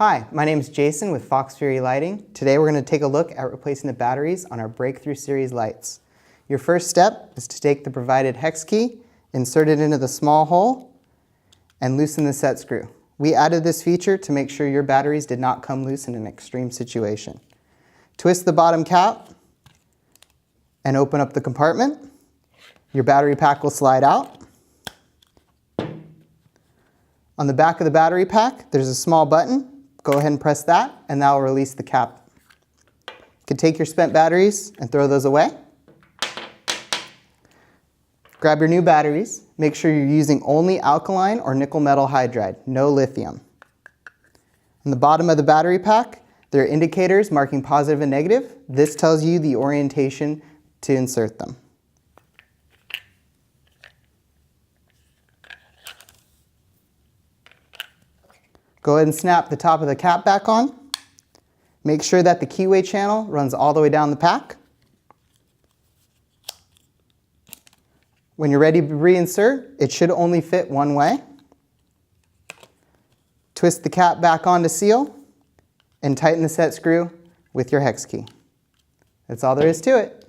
Hi, my name is Jason with FoxFury Lighting. Today we're going to take a look at replacing the batteries on our Breakthrough Series lights. Your first step is to take the provided hex key, insert it into the small hole, and loosen the set screw. We added this feature to make sure your batteries did not come loose in an extreme situation. Twist the bottom cap and open up the compartment. Your battery pack will slide out. On the back of the battery pack, there's a small button. Go ahead and press that, and that will release the cap. You can take your spent batteries and throw those away. Grab your new batteries. Make sure you're using only alkaline or nickel metal hydride, no lithium. On the bottom of the battery pack, there are indicators marking positive and negative. This tells you the orientation to insert them. Go ahead and snap the top of the cap back on. Make sure that the keyway channel runs all the way down the pack. When you're ready to reinsert, it should only fit one way. Twist the cap back on to seal and tighten the set screw with your hex key. That's all there is to it.